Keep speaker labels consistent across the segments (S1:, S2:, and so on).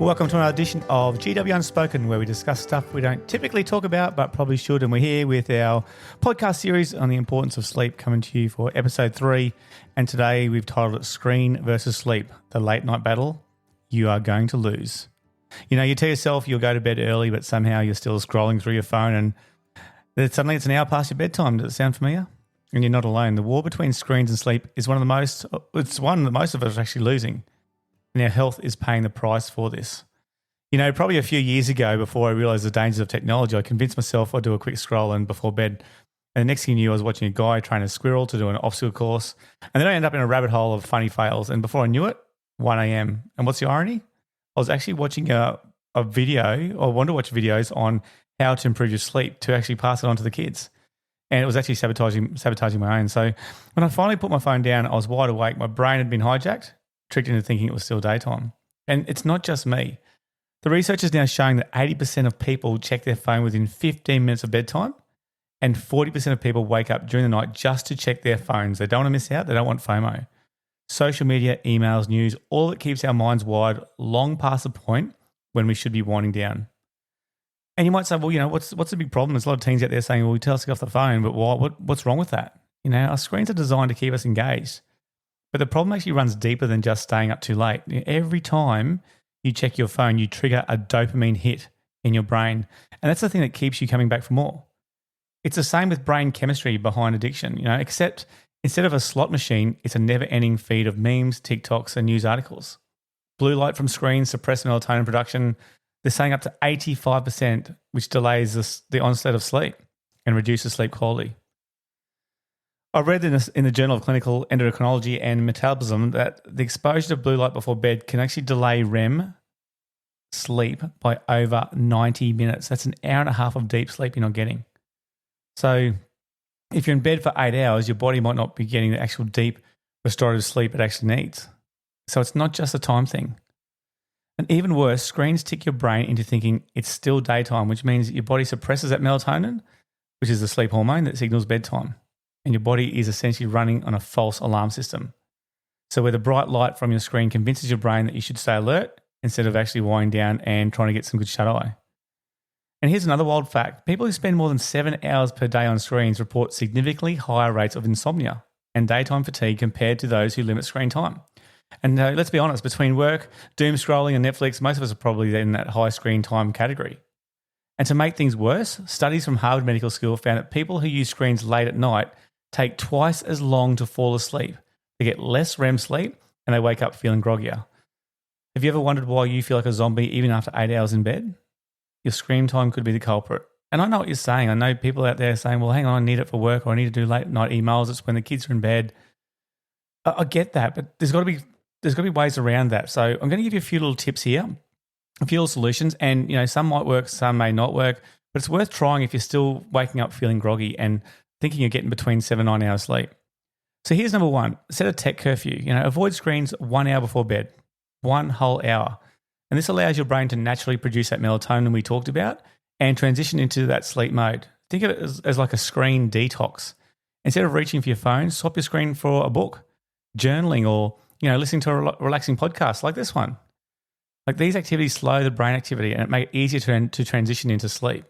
S1: Welcome to another edition of GW Unspoken, where we discuss stuff we don't typically talk about, but probably should. And we're here with our podcast series on the importance of sleep, coming to you for episode 3. And today we've titled it Screen versus Sleep, the late night battle you are going to lose. You know, you tell yourself you'll go to bed early, but somehow you're still scrolling through your phone and then suddenly it's an hour past your bedtime. Does it sound familiar? And you're not alone. The war between screens and sleep is one that most of us are actually losing. And our health is paying the price for this. You know, probably a few years ago, before I realised the dangers of technology, I convinced myself I'd do a quick scroll and before bed. And the next thing you knew, I was watching a guy train a squirrel to do an obstacle course. And then I ended up in a rabbit hole of funny fails. And before I knew it, 1 a.m. And what's the irony? I was actually watching a video, or wanted to watch videos on how to improve your sleep to actually pass it on to the kids. And it was actually sabotaging my own. So when I finally put my phone down, I was wide awake. My brain had been hijacked, tricked into thinking it was still daytime. And it's not just me. The research is now showing that 80% of people check their phone within 15 minutes of bedtime, and 40% of people wake up during the night just to check their phones. They don't want to miss out. They don't want FOMO. Social media, emails, news, all that keeps our minds wired long past the point when we should be winding down. And you might say, well, you know, what's the big problem? There's a lot of teens out there saying, well, we tell us to get off the phone, but what's wrong with that? You know, our screens are designed to keep us engaged. But the problem actually runs deeper than just staying up too late. Every time you check your phone, you trigger a dopamine hit in your brain. And that's the thing that keeps you coming back for more. It's the same with brain chemistry behind addiction, you know, except instead of a slot machine, it's a never-ending feed of memes, TikToks, and news articles. Blue light from screens suppress melatonin production. They're saying up to 85%, which delays the onset of sleep and reduces sleep quality. I read in the Journal of Clinical Endocrinology and Metabolism that the exposure to blue light before bed can actually delay REM sleep by over 90 minutes. That's an hour and a half of deep sleep you're not getting. So if you're in bed for 8 hours, your body might not be getting the actual deep restorative sleep it actually needs. So it's not just a time thing. And even worse, screens trick your brain into thinking it's still daytime, which means your body suppresses that melatonin, which is the sleep hormone that signals bedtime. And your body is essentially running on a false alarm system. So where the bright light from your screen convinces your brain that you should stay alert instead of actually winding down and trying to get some good shut-eye. And here's another wild fact. People who spend more than 7 hours per day on screens report significantly higher rates of insomnia and daytime fatigue compared to those who limit screen time. And let's be honest, between work, doom scrolling and Netflix, most of us are probably in that high screen time category. And to make things worse, studies from Harvard Medical School found that people who use screens late at night take twice as long to fall asleep. They get less REM sleep and they wake up feeling groggier. Have you ever wondered why you feel like a zombie even after 8 hours in bed? Your screen time could be the culprit. And I know what you're saying. I know people out there saying, well, hang on, I need it for work or I need to do late night emails. It's when the kids are in bed. I get that, but there's got to be ways around that. So I'm going to give you a few little tips here, a few little solutions. And, you know, some might work, some may not work, but it's worth trying if you're still waking up feeling groggy and thinking you're getting between 7 and 9 hours sleep. So here's number 1, set a tech curfew. You know, avoid screens 1 hour before bed, 1 whole hour. And this allows your brain to naturally produce that melatonin we talked about and transition into that sleep mode. Think of it as like a screen detox. Instead of reaching for your phone, swap your screen for a book, journaling, or, you know, listening to a relaxing podcast like this one. Like these activities slow the brain activity and it make it easier to transition into sleep.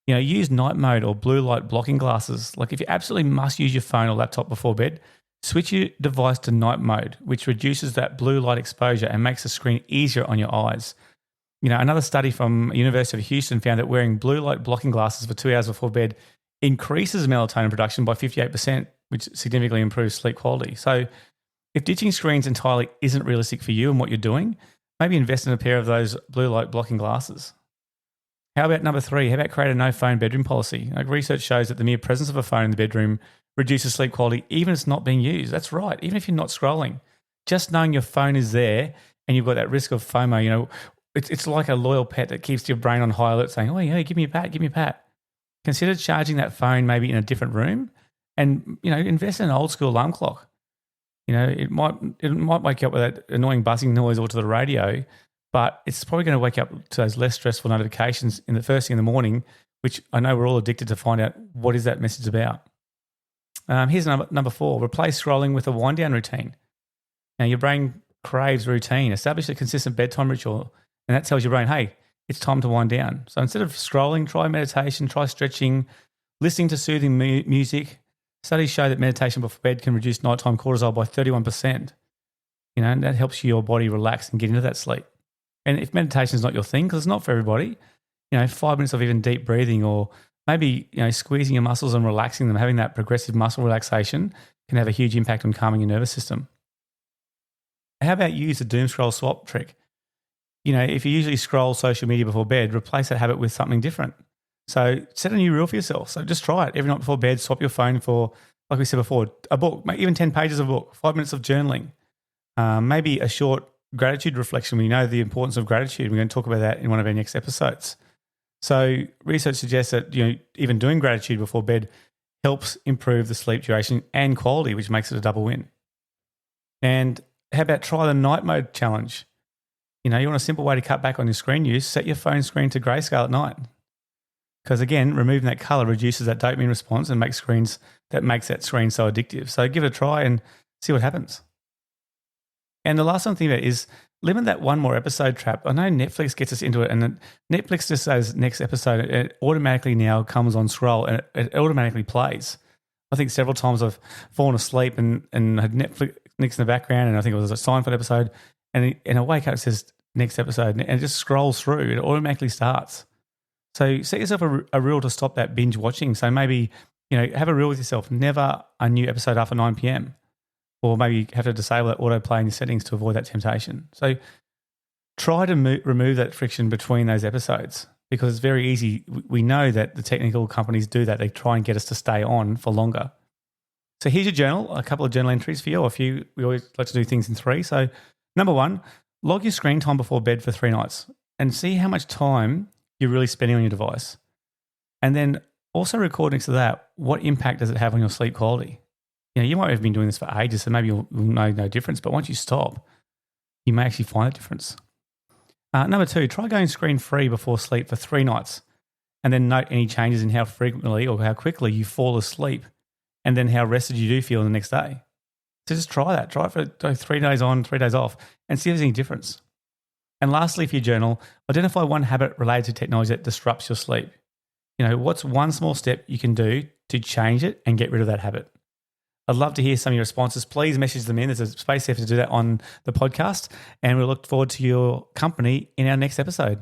S1: You know, use night mode or blue light blocking glasses. Like if you absolutely must use your phone or laptop before bed, switch your device to night mode, which reduces that blue light exposure and makes the screen easier on your eyes. You know, another study from University of Houston found that wearing blue light blocking glasses for 2 hours before bed increases melatonin production by 58%, which significantly improves sleep quality. So if ditching screens entirely isn't realistic for you and what you're doing, maybe invest in a pair of those blue light blocking glasses. How about number 3? How about create a no phone bedroom policy? Like research shows that the mere presence of a phone in the bedroom reduces sleep quality even if it's not being used. That's right. Even if you're not scrolling, just knowing your phone is there and you've got that risk of FOMO, you know, it's like a loyal pet that keeps your brain on high alert saying, oh, yeah, give me a pat, give me a pat. Consider charging that phone maybe in a different room and, you know, invest in an old school alarm clock. You know, it might wake you up with that annoying buzzing noise or to the radio, but it's probably going to wake up to those less stressful notifications in the first thing in the morning, which I know we're all addicted to find out what is that message about. Here's number 4, replace scrolling with a wind down routine. Now your brain craves routine. Establish a consistent bedtime ritual And that tells your brain, hey, it's time to wind down. So instead of scrolling, try meditation, try stretching, listening to soothing music. Studies show that meditation before bed can reduce nighttime cortisol by 31%. And that helps your body relax and get into that sleep. And if meditation is not your thing, because it's not for everybody, 5 minutes of even deep breathing or maybe, squeezing your muscles and relaxing them, having that progressive muscle relaxation can have a huge impact on calming your nervous system. How about use the doom scroll swap trick? If you usually scroll social media before bed, replace that habit with something different. So set a new rule for yourself. So just try it. Every night before bed, swap your phone for, like we said before, a book, even 10 pages of a book, 5 minutes of journaling, maybe a short gratitude reflection. We know the importance of gratitude. We're going to talk about that in one of our next episodes. So research suggests that even doing gratitude before bed helps improve the sleep duration and quality, which makes it a double win. And how about try the night mode challenge? You want a simple way to cut back on your screen use, set your phone screen to grayscale at night. Because again, removing that color reduces that dopamine response and makes that screen so addictive. So give it a try and see what happens. And the last one I'm thinking about is limit that one more episode trap. I know Netflix gets us into it, and Netflix just says next episode, it automatically now comes on scroll and it automatically plays. I think several times I've fallen asleep and had Netflix in the background, and I think it was a Seinfeld episode, and I wake up, it says next episode, and it just scrolls through. It automatically starts. So set yourself a rule to stop that binge watching. So maybe, have a rule with yourself, never a new episode after 9 p.m. Or maybe you have to disable that autoplay in your settings to avoid that temptation. So try to remove that friction between those episodes, because it's very easy. We know that the technical companies do that. They try and get us to stay on for longer. So here's your journal, a couple of journal entries for you, or we always like to do things in 3. So number 1, log your screen time before bed for 3 nights and see how much time you're really spending on your device. And then also record next to that, what impact does it have on your sleep quality? You might have been doing this for ages, so maybe you'll know no difference, but once you stop, you may actually find a difference. Number 2, try going screen-free before sleep for 3 nights, and then note any changes in how frequently or how quickly you fall asleep, and then how rested you do feel the next day. So just try that. Try it for 3 days on, 3 days off, and see if there's any difference. And lastly, for your journal, identify one habit related to technology that disrupts your sleep. What's one small step you can do to change it and get rid of that habit? I'd love to hear some of your responses. Please message them in. There's a space there to do that on the podcast, and we look forward to your company in our next episode.